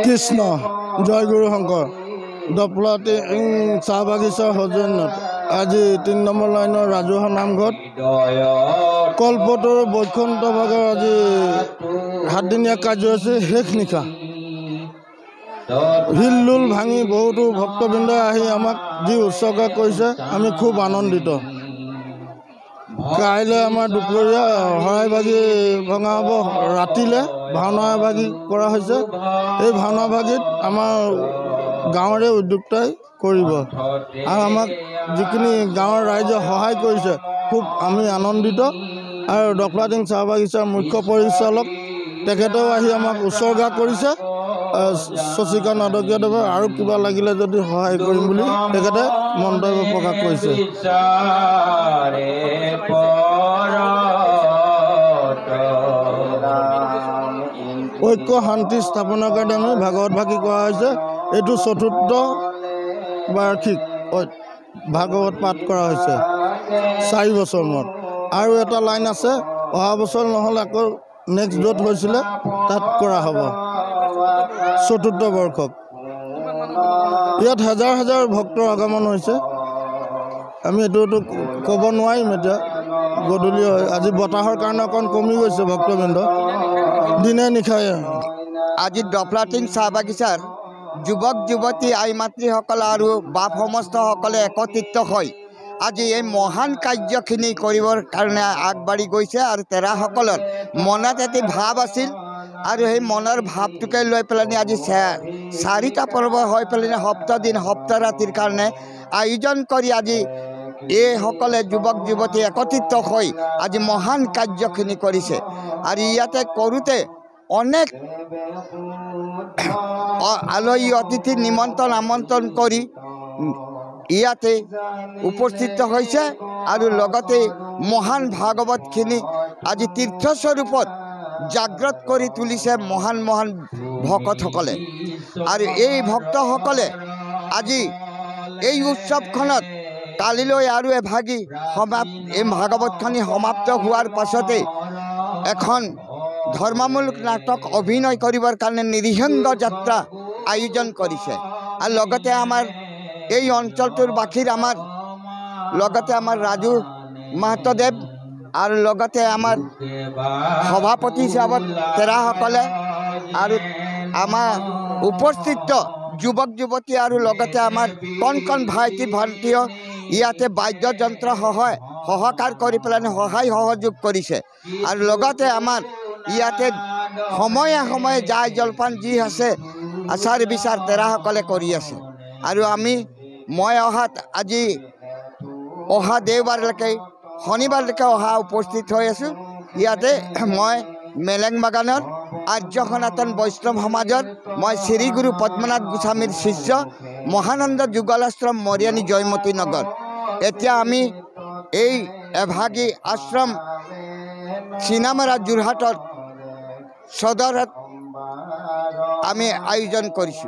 কৃষ্ণ জয় গুৰু শংকৰ দপলাটি চাহ বাগিচাৰ সৌজন্যত আজি ৩ নম্বৰ লাইনৰ ৰাজহুৱা নামঘৰত কল্পতৰু বৈকুণ্ঠ ভাগৰ আজি ৭ দিনীয়া কাৰ্যসূচী শেষ নিশা হিলদোল ভাঙি বহুতো ভক্তবৃন্দই আহি আমাক যি উৎসৰ্গা কৰিছে আমি খুব আনন্দিত। কাইলৈ আমাৰ দুপৰীয়া শৰাই ভাগি ভঙা হ'ব, ৰাতিলৈ ভাওনা ভাগি কৰা হৈছে। এই ভাওনা ভাগিত আমাৰ গাঁৱৰে উদ্যোক্তাই কৰিব আৰু আমাক যিখিনি গাঁৱৰ ৰাইজে সহায় কৰিছে খুব আমি আনন্দিত। আৰু দপলাটিং চাহ বাগিচাৰ মুখ্য পৰিচালক তেখেতেও আহি আমাক উৎসৰ্গা কৰিছে। শশীকান্ত আদকীয়াদেৱে আৰু কিবা লাগিলে যদি সহায় কৰিম বুলি তেখেতে মন্তব্য প্ৰকাশ কৰিছে। ঐক্য শান্তি স্থাপনৰ কাৰণে আমি ভাগৱত ভাগি কৰা হৈছে। এইটো ৪ৰ্থ বাৰ্ষিক ভাগৱত পাঠ কৰা হৈছে ৪ বছৰ মূৰত। আৰু এটা লাইন আছে, অহা বছৰ নহ'লে আকৌ নেক্সট য'ত হৈছিলে তাত কৰা হ'ব ৪ৰ্থ বৰ্ষক। ইয়াত হাজাৰ হাজাৰ ভক্তৰ আগমন হৈছে। আমি এইটোতো ক'ব নোৱাৰিম এতিয়া, গধূলি হয়। আজি বতাহৰ কাৰণে অকণ কমি গৈছে ভক্তবৃন্দ দিনে নিশাই। আজি দপলাটিং চাহ বাগিচাৰ যুৱক যুৱতী আই মাতৃসকল আৰু বাপ সমস্তসকলে একত্ৰিত হৈ আজি এই মহান কাৰ্যখিনি কৰিবৰ কাৰণে আগবাঢ়ি গৈছে। আৰু তেৰাসকলৰ মনত এটি ভাৱ আছিল আৰু সেই মনৰ ভাৱটোকে লৈ পেলাই আজি 4টা পৰ্ব হৈ পেলাই 7 দিন 7 ৰাতিৰ কাৰণে আয়োজন কৰি আজি এইসকলে যুৱক যুৱতী একত্ৰিত হৈ আজি মহান কাৰ্যখিনি কৰিছে। আৰু ইয়াতে কৰোঁতে অনেক আলহী অতিথি নিমন্ত্ৰণ আমন্ত্ৰণ কৰি ইয়াতে উপস্থিত হৈছে। আৰু লগতে মহান ভাগৱতখিনি আজি তীৰ্থস্বৰূপত জাগ্ৰত কৰি তুলিছে মহান মহান ভকতসকলে। আৰু এই ভক্তসকলে আজি এই উৎসৱখনত কালিলৈ আৰু এভাগি এই ভাগৱতখিনি সমাপ্ত হোৱাৰ পাছতে এখন ধৰ্মমূলক নাটক অভিনয় কৰিবৰ কাৰণে নিৰিংগ যাত্ৰা আয়োজন কৰিছে। আৰু লগতে আমাৰ এই অঞ্চলটোৰ বাসীৰ লগতে আমাৰ ৰাজু মাহাতোদেৱ আৰু লগতে আমাৰ সভাপতি হিচাপত তেৰাসকলে আৰু আমাৰ উপস্থিত যুৱক যুৱতী আৰু লগতে আমাৰ কণ কণ ভাইটি ভণ্টিও ইয়াতে বাদ্যযন্ত্ৰ সহকাৰ কৰি পেলাই সহায় সহযোগ কৰিছে। আৰু লগতে আমাৰ ইয়াতে সময়ে সময়ে যাই জলপান যি আছে আচাৰ বিচাৰ তেৰাসকলে কৰি আছে। আৰু মই আজি অহা দেওবাৰলৈকে শনিবাৰলৈকে উপস্থিত হৈ আছোঁ। ইয়াতে মই মেলেং বাগানৰ আৰ্য সনাতন বৈষ্ণৱ সমাজৰ মই শ্ৰী গুৰু পদ্মনাথ গোস্বামীৰ শিষ্য মহানন্দ যুগলাশ্ৰম মৰিয়ানী জয়মতী নগৰ। এতিয়া আমি এই এভাগী আশ্ৰম চিনামাৰা যোৰহাটৰ সদৰত আমি আয়োজন কৰিছোঁ।